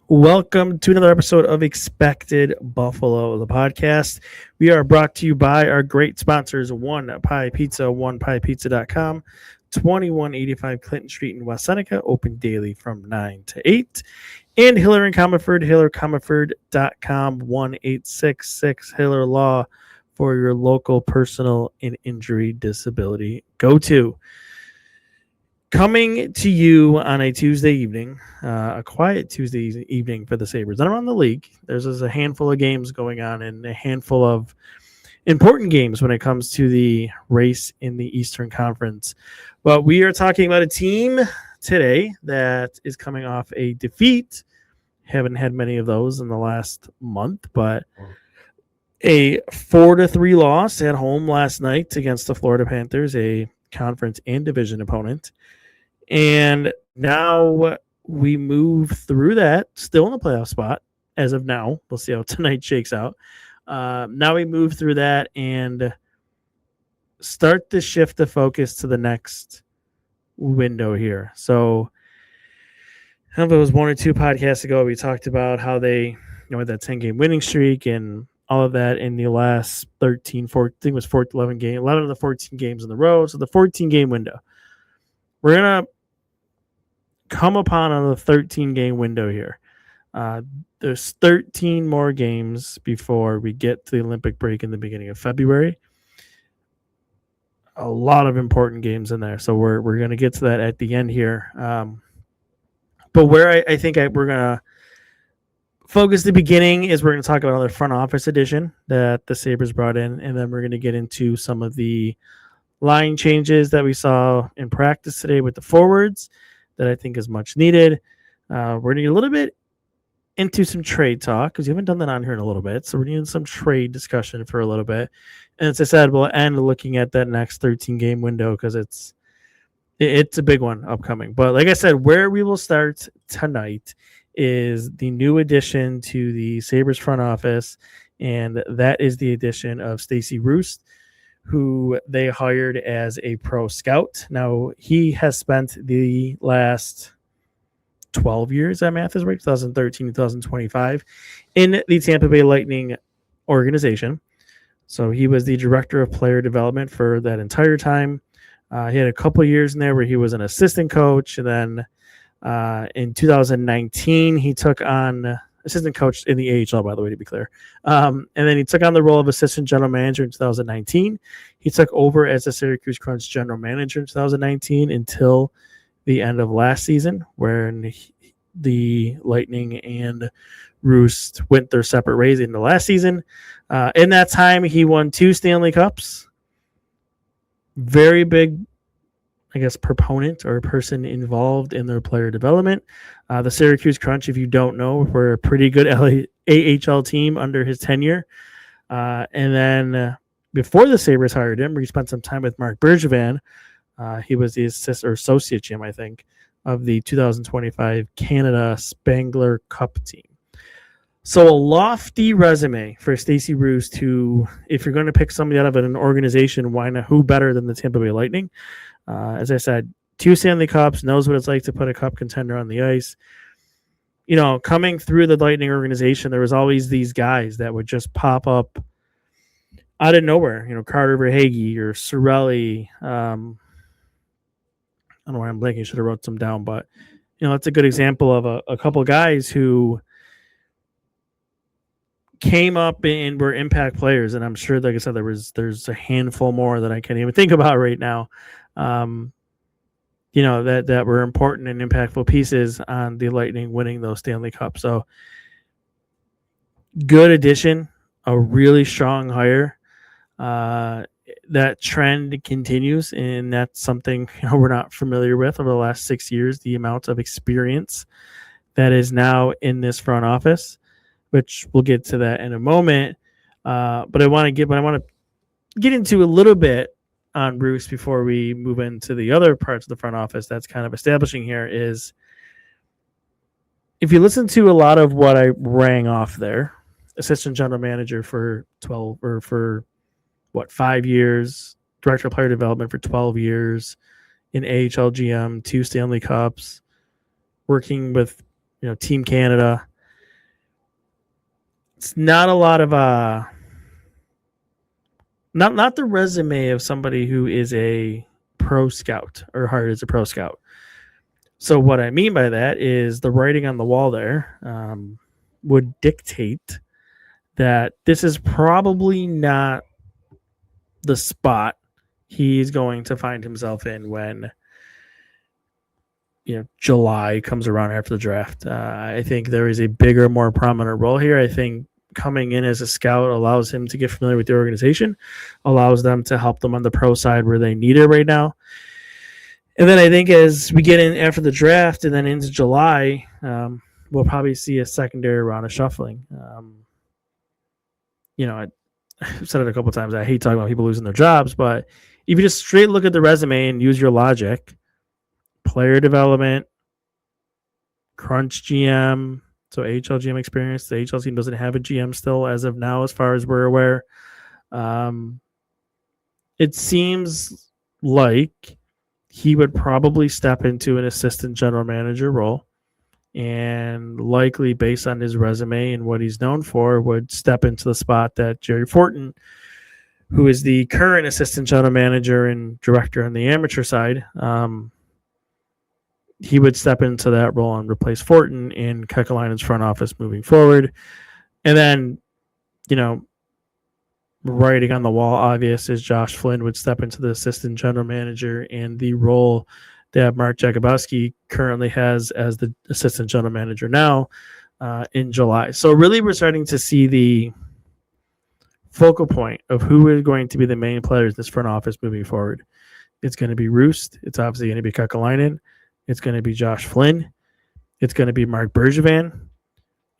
Welcome to another episode of Expected Buffalo, the podcast. We are brought to you by our great sponsors, One Pie Pizza, onepiepizza.com, 2185 Clinton Street in West Seneca, open daily from 9 to 8. And Hiller and Comerford, hillercomerford.com, 1866 Hiller Law for your local personal and injury disability go-to. Coming to you on a Tuesday evening, a quiet Tuesday evening for the Sabres. Not around the league. There's a handful of games going on and a handful of important games when it comes to the race in the Eastern Conference. But we are talking about a team today that is coming off a defeat. Haven't had many of those in the last month, but a 4-3 loss at home last night against the Florida Panthers, a conference and division opponent. And now we move through that, still in the playoff spot as of now. We'll see how tonight shakes out. Now we move through that and start to shift the focus to the next window here. So I don't know if it was one or two podcasts ago, we talked about how they, had that 10-game winning streak and all of that in the last 13, 14, I think it was 11 games, 11 of the 14 games in the row. So the 14-game window. We're going to come upon a 13-game window here. There's 13 more games before we get to the Olympic break in the beginning of February. A lot of important games in there. So we're going to get to that at the end here. But where I think we're going to focus the beginning is we're going to talk about another front office addition that the Sabres brought in, and then we're going to get into some of the line changes that we saw in practice today with the forwards that I think is much needed. We're going to get a little bit into some trade talk because you haven't done that on here in a little bit. So we're needing some trade discussion for a little bit. And as I said, we'll end looking at that next 13-game window because it's a big one upcoming. But like I said, where we will start tonight is the new addition to the Sabres front office, and that is the addition of Stacy Roest, who they hired as a pro scout. Now, he has spent the last 12 years, that math is right, 2013, 2025, in the Tampa Bay Lightning organization. So he was the director of player development for that entire time. He had a couple of years in there where he was an assistant coach, and then in 2019, he took on assistant coach in the AHL, by the way, to be clear. And then he took on the role of assistant general manager in 2019. He took over as the Syracuse Crunch general manager in 2019 until the end of last season, when the Lightning and Roest went their separate ways in the last season. In that time, he won 2 Stanley Cups. Very big, I guess, proponent or person involved in their player development. The Syracuse Crunch, if you don't know, were a pretty good AHL team under his tenure. And then before the Sabres hired him, he spent some time with Mark Bergevin. He was the associate GM, I think, of the 2025 Canada Spangler Cup team. So a lofty resume for Stacy Roest, who, if you're going to pick somebody out of an organization, why not? Who better than the Tampa Bay Lightning? As I said, 2 Stanley Cups, knows what it's like to put a cup contender on the ice. Coming through the Lightning organization, there was always these guys that would just pop up out of nowhere. Carter Verhaeghe or Cirelli. I don't know why I'm blanking. I should have wrote some down, but that's a good example of a couple guys who came up and were impact players. And I'm sure, like I said, there's a handful more that I can't even think about right now. That were important and impactful pieces on the Lightning winning those Stanley Cups. So good addition, a really strong hire. That trend continues, and that's something we're not familiar with over the last 6 years, the amount of experience that is now in this front office, which we'll get to that in a moment. But I want to get into a little bit on Roest before we move into the other parts of the front office that's kind of establishing here is, if you listen to a lot of what I rang off there, assistant general manager for 5 years, director of player development for 12 years, in AHL GM, 2 Stanley Cups, working with Team Canada. it's not a lot of not the resume of somebody who is a pro scout or hired as a pro scout. So what I mean by that is the writing on the wall there would dictate that this is probably not the spot he's going to find himself in when July comes around after the draft. I think there is a bigger, more prominent role here. I think coming in as a scout allows him to get familiar with the organization, allows them to help them on the pro side where they need it right now. And then I think as we get in after the draft and then into July, we'll probably see a secondary round of shuffling. I've said it a couple of times. I hate talking about people losing their jobs, but if you just straight look at the resume and use your logic, player development, crunch GM, so AHL GM experience. The AHL team doesn't have a GM still as of now, as far as we're aware. It seems like he would probably step into an assistant general manager role, and likely based on his resume and what he's known for, would step into the spot that Jerry Fortin, who is the current assistant general manager and director on the amateur side, he would step into that role and replace Fortin in Kekalainen's front office moving forward. And then, writing on the wall, obvious, is Josh Flynn would step into the assistant general manager and the role that Mark Jakubowski currently has as the assistant general manager now in July. So really we're starting to see the focal point of who is going to be the main players in this front office moving forward. It's going to be Roest. It's obviously going to be Kekalainen. It's going to be Josh Flynn. It's going to be Mark Bergevin.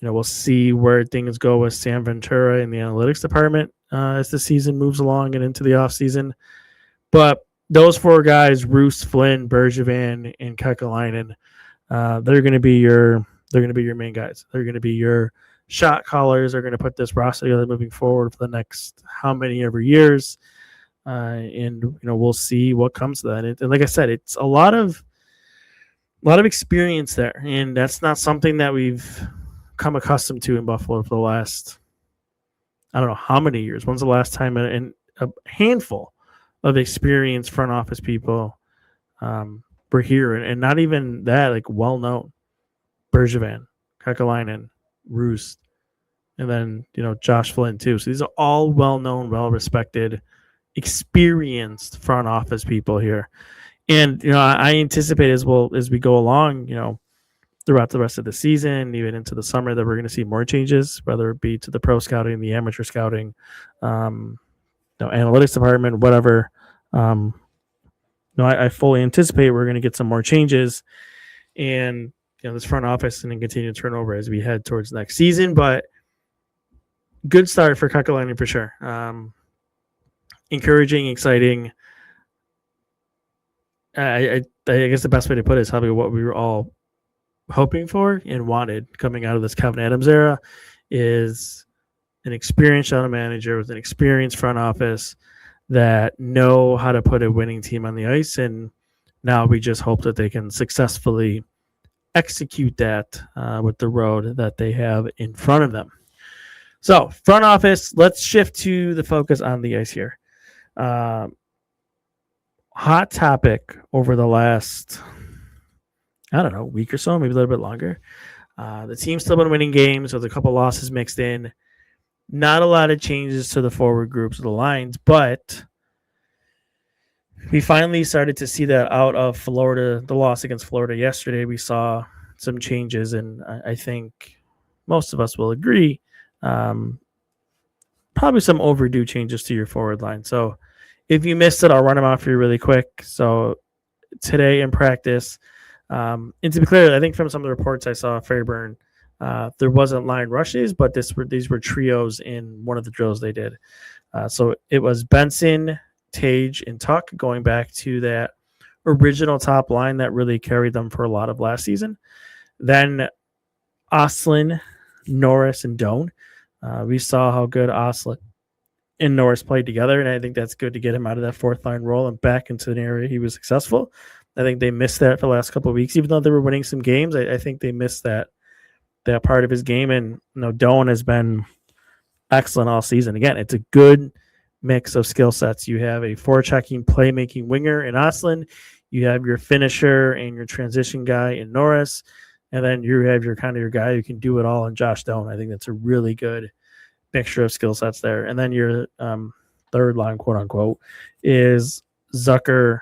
We'll see where things go with Sam Ventura in the analytics department as the season moves along and into the offseason. But those four guys, Roest, Flynn, Bergevin, and Kekalainen, they're going to be your main guys. They're going to be your shot callers. They're going to put this roster together moving forward for the next how many ever years. And we'll see what comes to that. And like I said, it's a lot of experience there, and that's not something that we've come accustomed to in Buffalo for the last, I don't know how many years. When's the last time a handful of experienced front office people were here, and not even that, like well-known? Bergevin, Kekalainen, Roest, and then Josh Flynn too. So these are all well-known, well-respected, experienced front office people here. And I anticipate as we go along, throughout the rest of the season, even into the summer, that we're going to see more changes, whether it be to the pro scouting, the amateur scouting, analytics department, whatever. I fully anticipate we're going to get some more changes, and this front office and then continue to turn over as we head towards next season. But good start for Kekalainen for sure. Encouraging, exciting. I guess the best way to put it is probably what we were all hoping for and wanted coming out of this Kevin Adams era, is an experienced general manager with an experienced front office that know how to put a winning team on the ice. And now we just hope that they can successfully execute that with the road that they have in front of them. So front office, let's shift to the focus on the ice here. Hot topic over the last, week or so, maybe a little bit longer. The team's still been winning games with a couple losses mixed in. Not a lot of changes to the forward groups of the lines, but we finally started to see that out of Florida. The loss against Florida yesterday, we saw some changes, and I think most of us will agree, probably some overdue changes to your forward line. So if you missed it, I'll run them off for you really quick. So today in practice, and to be clear, I think from some of the reports I saw, Fairburn, there wasn't line rushes, but these were trios in one of the drills they did. So it was Benson, Tage, and Tuck, going back to that original top line that really carried them for a lot of last season. Then Oslin, Norris, and Doan. We saw how good Oslin and Norris played together, and I think that's good to get him out of that fourth line role and back into an area he was successful. I think they missed that for the last couple of weeks, even though they were winning some games. I think they missed that part of his game, and Doan has been excellent all season. Again, it's a good mix of skill sets. You have a forechecking, playmaking winger in Oslin. You have your finisher and your transition guy in Norris. And then you have your kind of your guy who can do it all in Josh Doan. I think that's a really good mixture of skill sets there. And then your third line, quote unquote, is Zucker,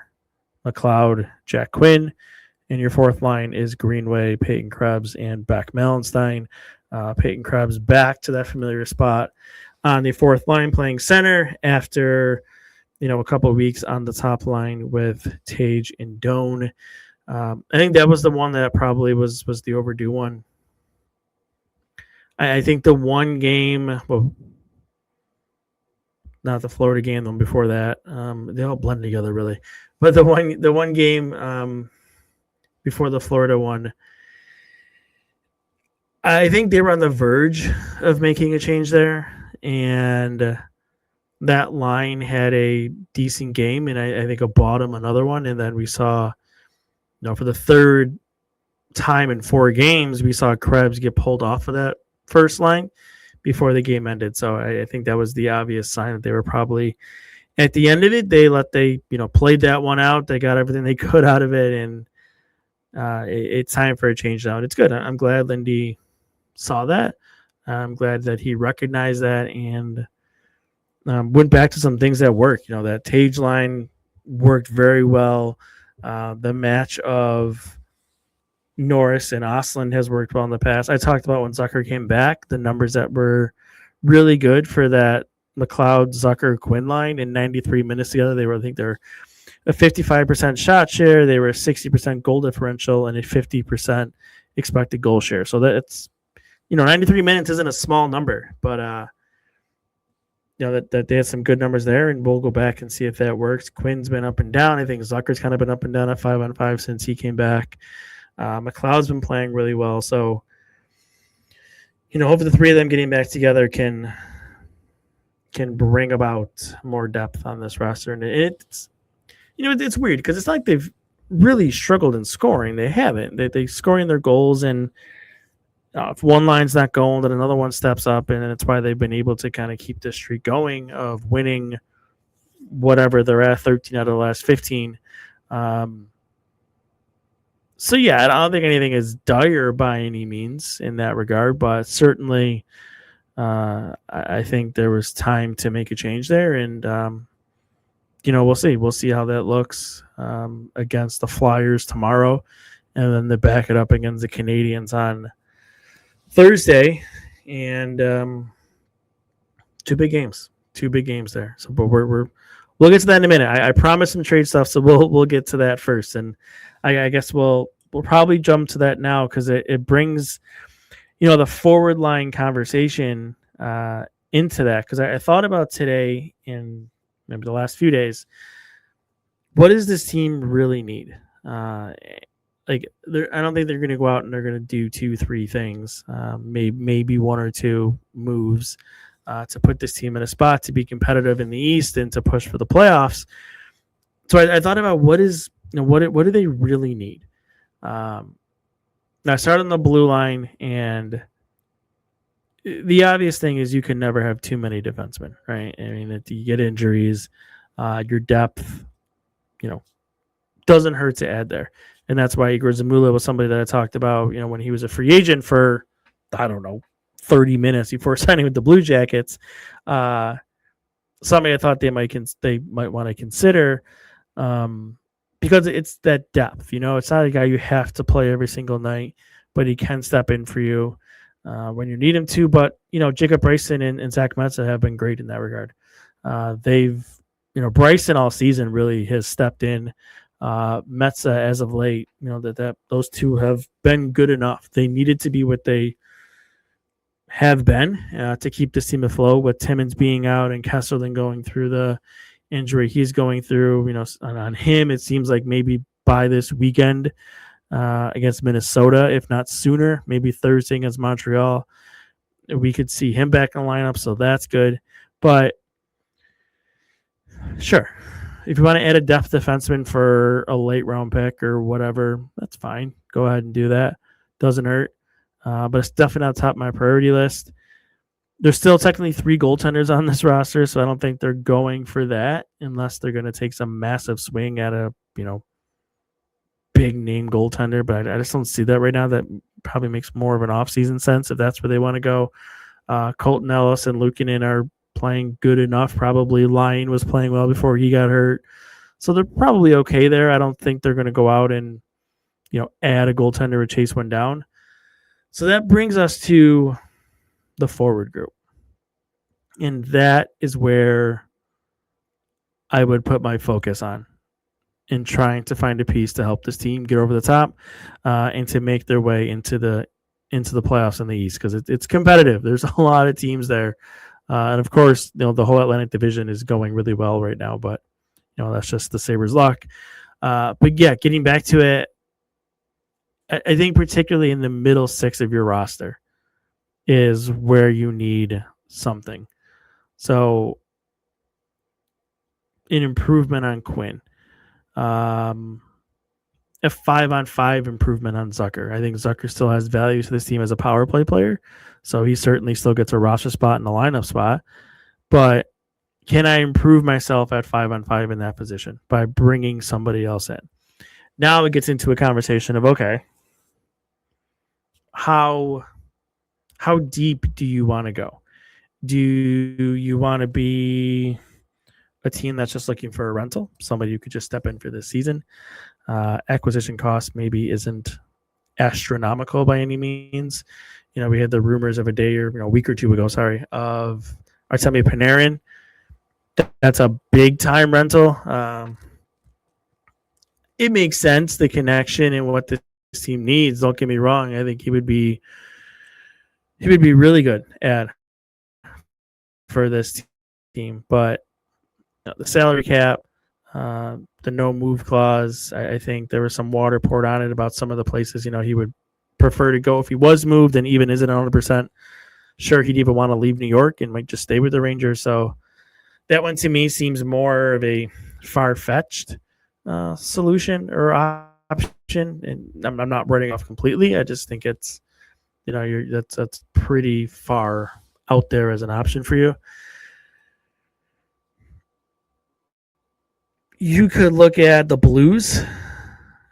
McLeod, Jack Quinn. And your fourth line is Greenway, Peyton Krebs, and Beck Melenstein. Peyton Krebs back to that familiar spot on the fourth line, playing center after a couple of weeks on the top line with Tage and Doan. I think that was the one that probably was the overdue one. I think the one game, well, not the Florida game, the one before that, they all blend together really. But the one game before the Florida one, I think they were on the verge of making a change there, and that line had a decent game, and I think a bottom another one, and then we saw, for the third time in 4 games, we saw Krebs get pulled off of that first line before the game ended. So I think that was the obvious sign that they were probably at the end of it. They played that one out. They got everything they could out of it, and it's time for a change now. And it's good. I'm glad Lindy saw that. I'm glad that he recognized that and went back to some things that work. That Tage line worked very well. The match of Norris and Oslin has worked well in the past. I talked about when Zucker came back, the numbers that were really good for that McLeod, Zucker, Quinn line in 93 minutes together. They're a 55% shot share. They were a 60% goal differential and a 50% expected goal share. So that's 93 minutes isn't a small number, but that they had some good numbers there, and we'll go back and see if that works. Quinn's been up and down. I think Zucker's kind of been up and down at 5-on-5 since he came back. McLeod's been playing really well. So, hopefully the three of them getting back together can bring about more depth on this roster. And it's weird because it's not like they've really struggled in scoring. They haven't. They scoring their goals, and if one line's not going, then another one steps up, and that's why they've been able to kind of keep this streak going of winning whatever they're at, 13 out of the last 15. So, yeah, I don't think anything is dire by any means in that regard, but certainly I think there was time to make a change there, and, we'll see. We'll see how that looks against the Flyers tomorrow, and then they back it up against the Canadians on Thursday, and 2 big games there. So, but we'll get to that in a minute. I promised some trade stuff, so we'll get to that first, and I guess we'll probably jump to that now because it brings the forward line conversation into that, because I thought about today and maybe the last few days. What does this team really need? I don't think they're going to go out and they're going to do 2-3 things, maybe 1 or 2 moves to put this team in a spot to be competitive in the East and to push for the playoffs. So I thought about what do they really need? Now I started on the blue line, and the obvious thing is you can never have too many defensemen, right? I mean, if you get injuries, your depth, doesn't hurt to add there. And that's why Igor Zamula was somebody that I talked about, when he was a free agent for, 30 minutes before signing with the Blue Jackets. Somebody I thought they might want to consider because it's that depth. It's not a guy you have to play every single night, but he can step in for you when you need him to. But, Jacob Bryson and Zach Metza have been great in that regard. Bryson all season really has stepped in. Metza as of late, that those two have been good enough. They needed to be what they have been to keep this team afloat, with Timmins being out and Kesselman going through the injury he's going through. On him, it seems like maybe by this weekend against Minnesota, if not sooner, maybe Thursday against Montreal, we could see him back in the lineup, so that's good. But sure, if you want to add a depth defenseman for a late round pick or whatever, that's fine. Go ahead and do that. Doesn't hurt. But it's definitely not top of my priority list. There's still technically 3 goaltenders on this roster, so I don't think they're going for that unless they're going to take some massive swing at a, big name goaltender. But I just don't see that right now. That probably makes more of an offseason sense if that's where they want to go. Colton Ellis and Luukkonen are playing good enough. Probably Lyon was playing well before he got hurt. So they're probably okay there. I don't think they're going to go out and, add a goaltender or chase one down. So that brings us to the forward group. And that is where I would put my focus on in trying to find a piece to help this team get over the top and to make their way into the playoffs in the East, because it's competitive. There's a lot of teams there. And of course, the whole Atlantic Division is going really well right now, but that's just the Sabres' luck. But yeah, getting back to it, I think particularly in the middle six of your roster is where you need something. So an improvement on Quinn. A 5-on-5 improvement on Zucker. I think Zucker still has value to this team as a power play player, so he certainly still gets a roster spot and a lineup spot. But can I improve myself at 5-on-5 in that position by bringing somebody else in? Now it gets into a conversation of, okay, how deep do you want to go? Do you want to be a team that's just looking for a rental, somebody who could just step in for this season? Acquisition cost maybe isn't astronomical by any means. We had the rumors of a week or two ago, of Artemi Panarin. That's a big time rental. It makes sense, the connection and what this team needs. Don't get me wrong. I think he would be really good for this team, but the salary cap, the no move clause, I think there was some water poured on it about some of the places he would prefer to go if he was moved, and even isn't 100% sure he'd even want to leave New York and might just stay with the Rangers. So that one to me seems more of a far-fetched solution or option, and I'm not writing off completely. I just think it's that's pretty far out there as an option for you. You could look at the Blues,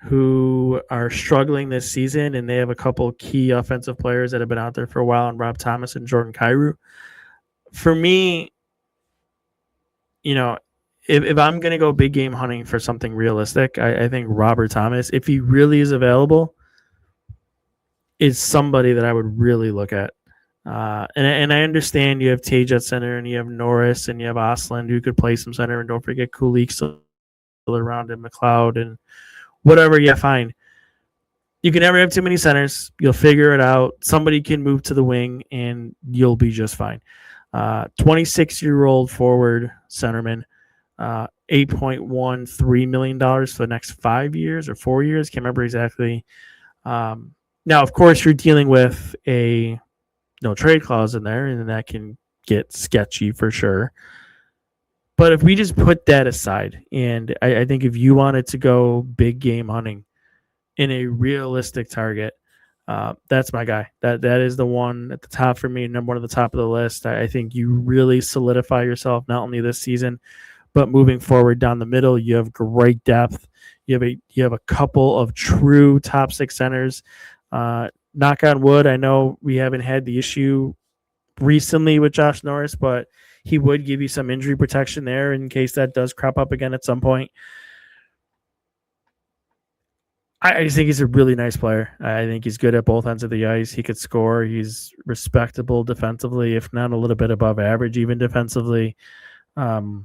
who are struggling this season, and they have a couple key offensive players that have been out there for a while, and Rob Thomas and Jordan Kyrou. For me, if I'm going to go big game hunting for something realistic, I think Robert Thomas, if he really is available, is somebody that I would really look at. And I understand you have Tage at center, and you have Norris, and you have Ostlund who could play some center, and don't forget Kulik still around, and McLeod, and whatever. Yeah, fine. You can never have too many centers. You'll figure it out. Somebody can move to the wing, and you'll be just fine. 26-year-old forward centerman, $8.13 million for the next 5 years or 4 years. Can't remember exactly. Now, of course, you're dealing with a no trade clause in there, and that can get sketchy for sure. But if we just put that aside, and I think if you wanted to go big game hunting in a realistic target, that's my guy. That is the one at the top for me, number one at the top of the list. I think you really solidify yourself not only this season, but moving forward down the middle. You have great depth. You have a couple of true top six centers. Knock on wood, I know we haven't had the issue recently with Josh Norris, but he would give you some injury protection there in case that does crop up again at some point. I just think he's a really nice player. I think he's good at both ends of the ice. He could score. He's respectable defensively, if not a little bit above average, even defensively. Now,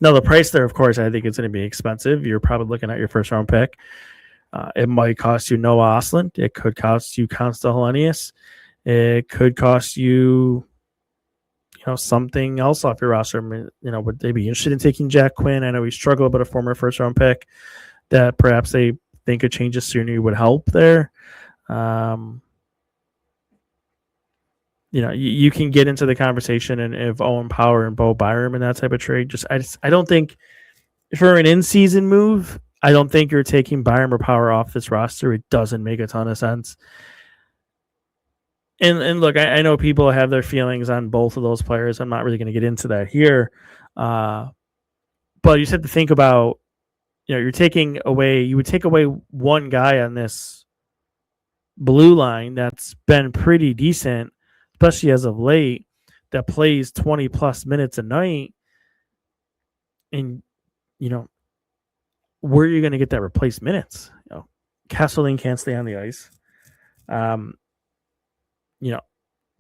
the price there, of course, I think it's going to be expensive. You're probably looking at your first-round pick. It might cost you Noah Ostlund. It could cost you Constantine Helenius. It could cost you, something else off your roster. Would they be interested in taking Jack Quinn? I know he struggled, but a former first-round pick that perhaps they think a change of scenery would help there. You can get into the conversation and of Owen Power and Bo Byram and that type of trade. I don't think for an in-season move, I don't think you're taking Byram or Power off this roster. It doesn't make a ton of sense. And look, I know people have their feelings on both of those players. I'm not really going to get into that here. But you just have to think about, you would take away one guy on this blue line that's been pretty decent, especially as of late, that plays 20 plus minutes a night. And, where are you going to get that replaced minutes? Kesselring can't stay on the ice. Um,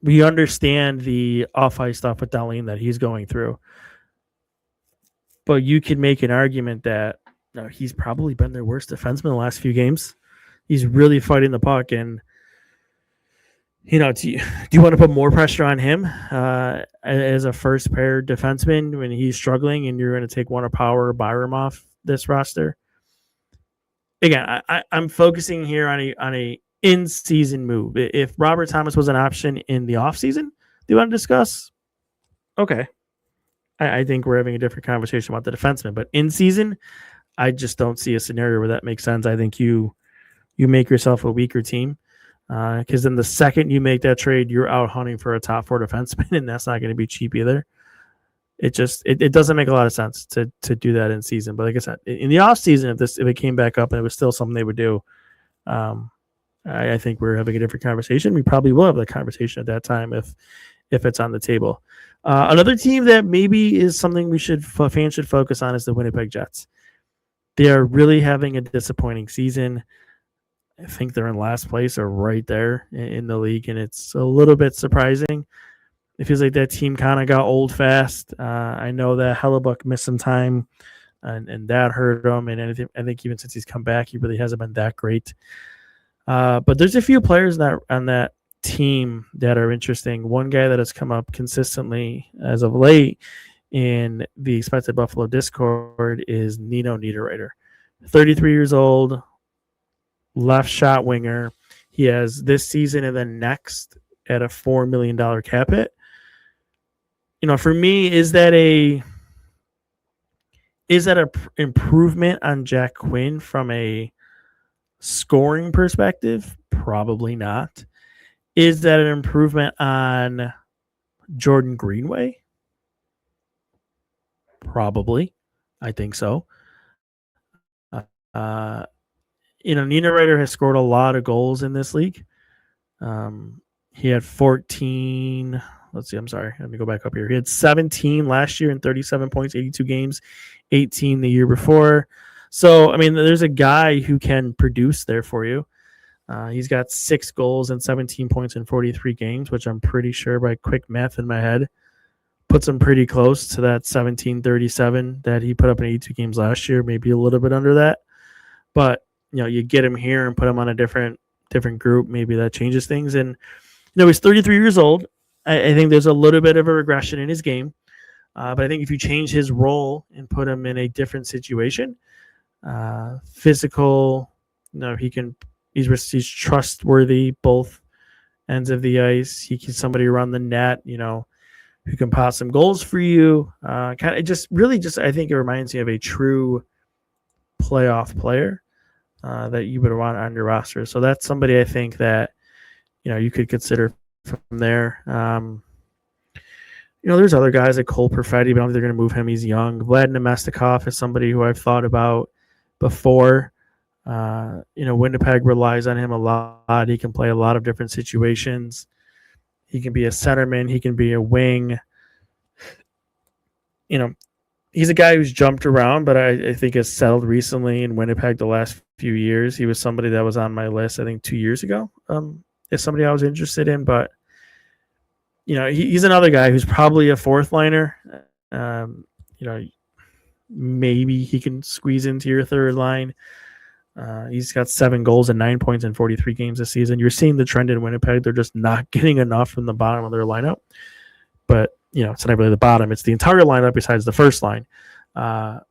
we understand the off ice stuff with Dahlin that he's going through, but you can make an argument that he's probably been their worst defenseman the last few games. He's really fighting the puck, and do you want to put more pressure on him as a first pair defenseman when he's struggling, and you're going to take one of Power or Byram off this roster? Again, I'm focusing here on a in-season move. If Robert Thomas was an option in the offseason, do you want to discuss? Okay. I think we're having a different conversation about the defenseman. But in season, I just don't see a scenario where that makes sense. I think you make yourself a weaker team because then the second you make that trade, you're out hunting for a top 4 defenseman, and that's not going to be cheap either. It doesn't make a lot of sense to do that in season. But like I said, in the offseason, if it came back up and it was still something they would do, I think we're having a different conversation. We probably will have that conversation at that time if it's on the table. Another team that maybe is something fans should focus on is the Winnipeg Jets. They are really having a disappointing season. I think they're in last place or right there in the league, and it's a little bit surprising. It feels like that team kind of got old fast. I know that Hellebuck missed some time, and that hurt him. And I think even since he's come back, he really hasn't been that great. But there's a few players on that team that are interesting. One guy that has come up consistently as of late in the Expected Buffalo Discord is Nino Niederreiter. 33 years old, left shot winger. He has this season and then next at a $4 million cap hit. For me, is that a improvement on Jack Quinn from a scoring perspective? Probably not. Is that an improvement on Jordan Greenway? Probably. I think so. Niederreiter has scored a lot of goals in this league. He had 14. Let's see. I'm sorry. Let me go back up here. He had 17 last year in 37 points, 82 games, 18 the year before. So, there's a guy who can produce there for you. He's got 6 goals and 17 points in 43 games, which I'm pretty sure by quick math in my head puts him pretty close to that 1737 that he put up in 82 games last year, maybe a little bit under that. But, you get him here and put him on a different group, maybe that changes things. And, he's 33 years old. I think there's a little bit of a regression in his game. But I think if you change his role and put him in a different situation, physical, he's trustworthy both ends of the ice. He can somebody around the net, who can pass some goals for you. I think it reminds me of a true playoff player that you would want on your roster. So that's somebody I think that you could consider from there. There's other guys like Cole Perfetti, but I don't think they're going to move him. He's young. Vlad Nemestikov is somebody who I've thought about before. Winnipeg relies on him a lot. He can play a lot of different situations. He can be a centerman. He can be a wing. He's a guy who's jumped around, but I think has settled recently in Winnipeg the last few years. He was somebody that was on my list, I think, 2 years ago. Is somebody I was interested in, but he's another guy who's probably a fourth liner. Maybe he can squeeze into your third line. He's got 7 goals and 9 points in 43 games this season. You're seeing the trend in Winnipeg. They're just not getting enough from the bottom of their lineup. But, it's not really the bottom. It's the entire lineup besides the first line. But,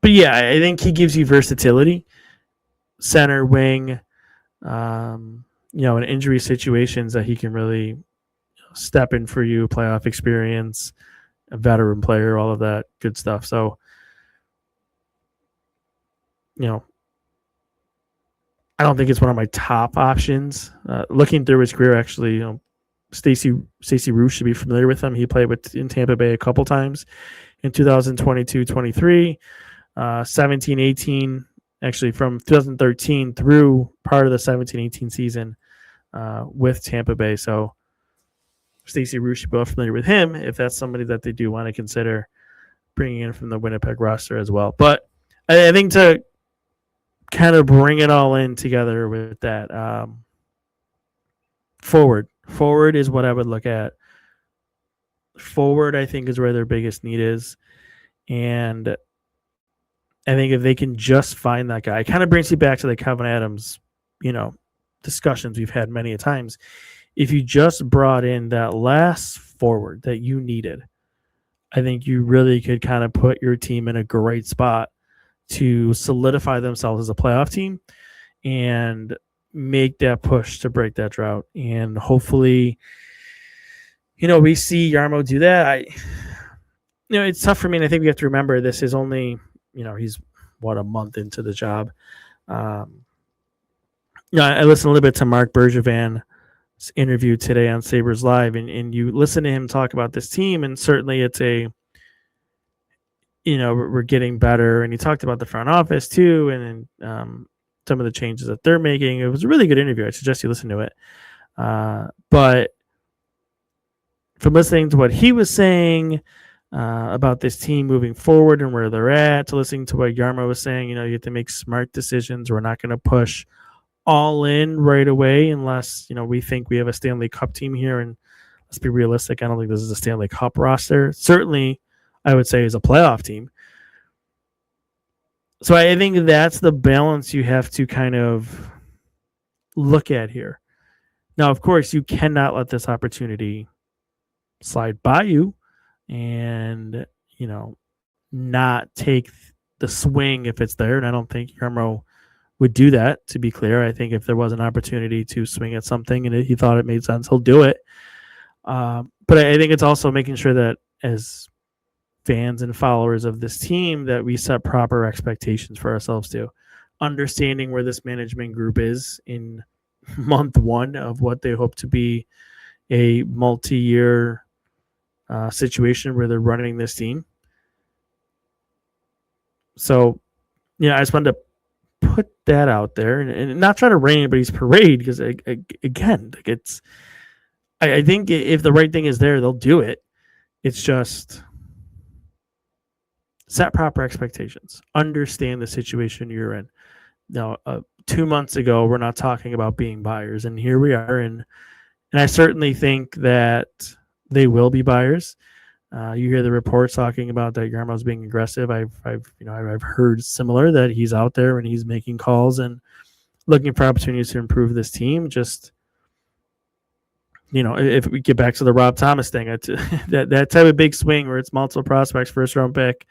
yeah, I think he gives you versatility. Center, wing, in injury situations that he can really step in for you, playoff experience, a veteran player, all of that good stuff. So, I don't think it's one of my top options. Looking through his career, actually, Stacy Roest should be familiar with him. He played in Tampa Bay a couple times in 2022-23, 17-18, actually from 2013 through part of the 17-18 season with Tampa Bay. So Stacy Roest should be familiar with him if that's somebody that they do want to consider bringing in from the Winnipeg roster as well. But I think to kind of bring it all in together with that, forward is what I would look at. Forward, I think, is where their biggest need is. And I think if they can just find that guy, it kind of brings you back to the Kevin Adams, discussions we've had many a times. If you just brought in that last forward that you needed, I think you really could kind of put your team in a great spot to solidify themselves as a playoff team and make that push to break that drought. And hopefully, we see Jarmo do that. It's tough for me, and I think we have to remember this is only, he's a month into the job. I listened a little bit to Mark Bergevin's interview today on Sabres Live, and you listen to him talk about this team, and certainly it's we're getting better. And he talked about the front office too, and then some of the changes that they're making. It was a really good interview. I suggest you listen to it. But from listening to what he was saying about this team moving forward and where they're at, to listening to what Jarmo was saying, you have to make smart decisions. We're not going to push all in right away unless, we think we have a Stanley Cup team here. And let's be realistic. I don't think this is a Stanley Cup roster. Certainly, I would say is a playoff team. So I think that's the balance you have to kind of look at here. Now, of course, you cannot let this opportunity slide by you and, not take the swing if it's there. And I don't think Jarmo would do that, to be clear. I think if there was an opportunity to swing at something and he thought it made sense, he'll do it. But I think it's also making sure that as fans and followers of this team that we set proper expectations for ourselves to, understanding where this management group is in month one of what they hope to be a multi-year situation where they're running this team. So, I just wanted to put that out there and not try to rain anybody's parade, because again, I think if the right thing is there, they'll do it. It's just set proper expectations. Understand the situation you're in. Now, 2 months ago, we're not talking about being buyers, and here we are. And I certainly think that they will be buyers. You hear the reports talking about that Jarmo's being aggressive. I've heard similar, that he's out there and he's making calls and looking for opportunities to improve this team. Just, if we get back to the Rob Thomas thing, that type of big swing where it's multiple prospects, first round pick.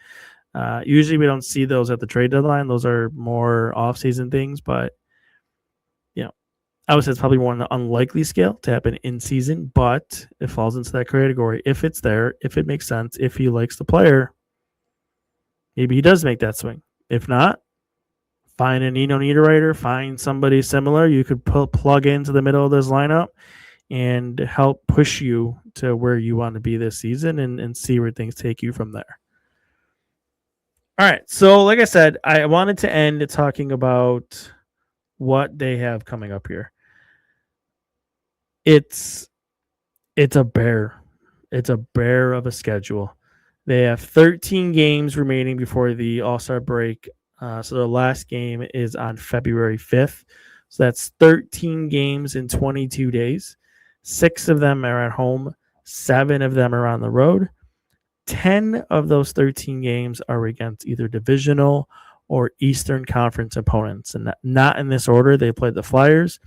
Usually we don't see those at the trade deadline. Those are more off-season things, but I would say it's probably more on the unlikely scale to happen in season, but it falls into that category. If it's there, if it makes sense, if he likes the player, maybe he does make that swing. If not, find a Nino Niederreiter, find somebody similar you could plug into the middle of this lineup and help push you to where you want to be this season and see where things take you from there. All right. So like I said, I wanted to end talking about what they have coming up here. It's a bear. It's a bear of a schedule. They have 13 games remaining before the All-Star break. So their last game is on February 5th. So that's 13 games in 22 days. 6 of them are at home. 7 of them are on the road. 10 of those 13 games are against either divisional or Eastern Conference opponents. And not in this order. They played the Flyers.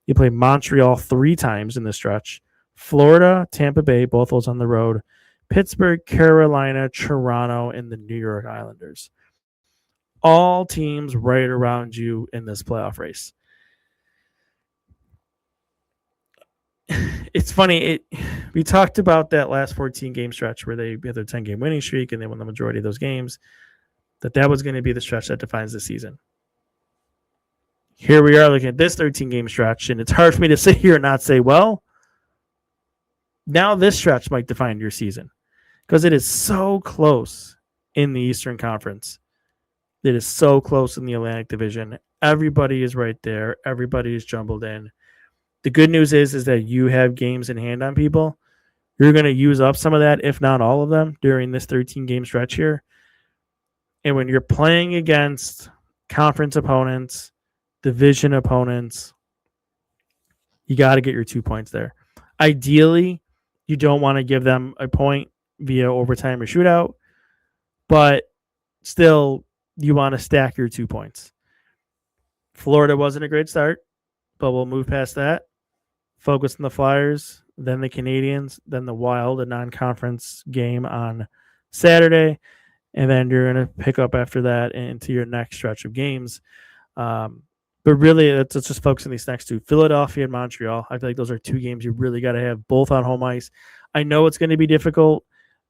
They played Montreal 3 times in the stretch. Florida, Tampa Bay, both those on the road. Pittsburgh, Carolina, Toronto, and the New York Islanders. All teams right around you in this playoff race. It's funny. We talked about that last 14-game stretch where they had their 10-game winning streak and they won the majority of those games, that was going to be the stretch that defines the season. here we are looking at this 13-game stretch, and it's hard for me to sit here and not say, well, now this stretch might define your season because it is so close in the Eastern Conference. It is so close in the Atlantic Division. Everybody is right there. Everybody is jumbled in. The good news is that you have games in hand on people. You're going to use up some of that, if not all of them, during this 13-game stretch here. And when you're playing against conference opponents, division opponents, you got to get your 2 points there. Ideally, you don't want to give them a point via overtime or shootout, but still, you want to stack your 2 points. Florida wasn't a great start, but we'll move past that. Focus on the Flyers, then the Canadiens, then the Wild, a non-conference game on Saturday, and then you're going to pick up after that into your next stretch of games. But really, let's just focus on these next two. Philadelphia and Montreal. I feel like those are two games you really got to have both on home ice. I know it's going to be difficult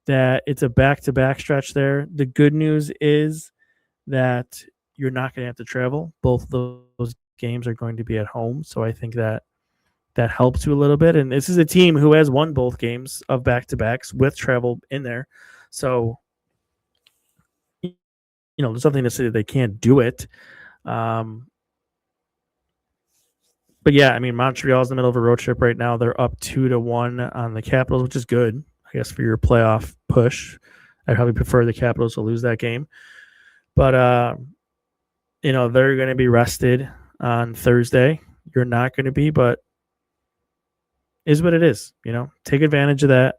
that it's a back-to-back stretch there. The good news is that you're not going to have to travel. Both of those games are going to be at home, so I think that helps you a little bit. And this is a team who has won both games of back-to-backs with travel in there. So, there's nothing to say that they can't do it. But yeah, I mean, Montreal's in the middle of a road trip right now. They're up 2-1 on the Capitals, which is good, I guess, for your playoff push. I'd probably prefer the Capitals to lose that game. But, they're going to be rested on Thursday. You're not going to be, but is what it is. Take advantage of that.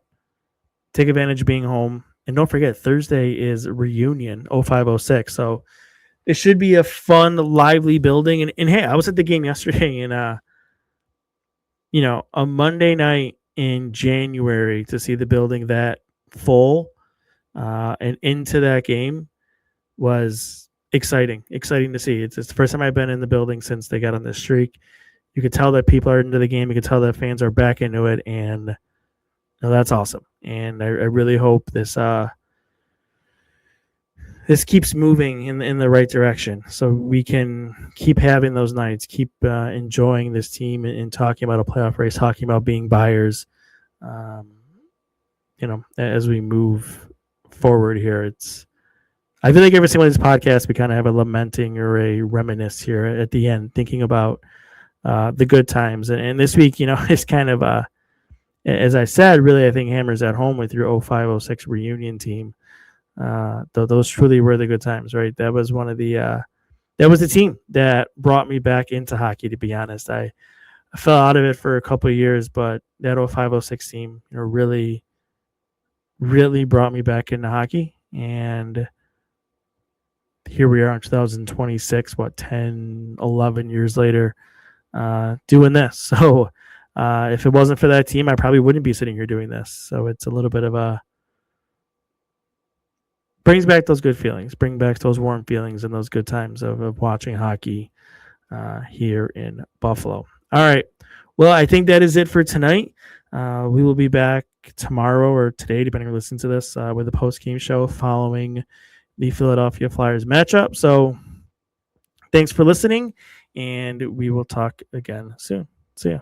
Take advantage of being home. And don't forget, Thursday is reunion 0506. So it should be a fun, lively building. And hey, I was at the game yesterday and, a Monday night in January to see the building that full and into that game was exciting to see. It's the first time I've been in the building since they got on this streak. You could tell that people are into the game. You could tell that fans are back into it. And that's awesome. And I really hope this keeps moving in the right direction so we can keep having those nights, keep enjoying this team and talking about a playoff race, talking about being buyers, as we move forward here. I feel like every single one of these podcasts, we kind of have a lamenting or a reminisce here at the end, thinking about the good times. And this week, it's kind of, as I said, really, I think hammers at home with your 0506 reunion team. Those truly were the good times, right? That was that was the team that brought me back into hockey, to be honest. I fell out of it for a couple of years, but that 0506 team, really, really brought me back into hockey. And here we are in 2026, 10, 11 years later, doing this. So if it wasn't for that team, I probably wouldn't be sitting here doing this. So it's a little bit of brings back those good feelings, bring back those warm feelings and those good times of watching hockey here in Buffalo. All right. Well, I think that is it for tonight. We will be back tomorrow or today, depending on who listens to this, with a post-game show following the Philadelphia Flyers matchup. So thanks for listening, and we will talk again soon. See ya.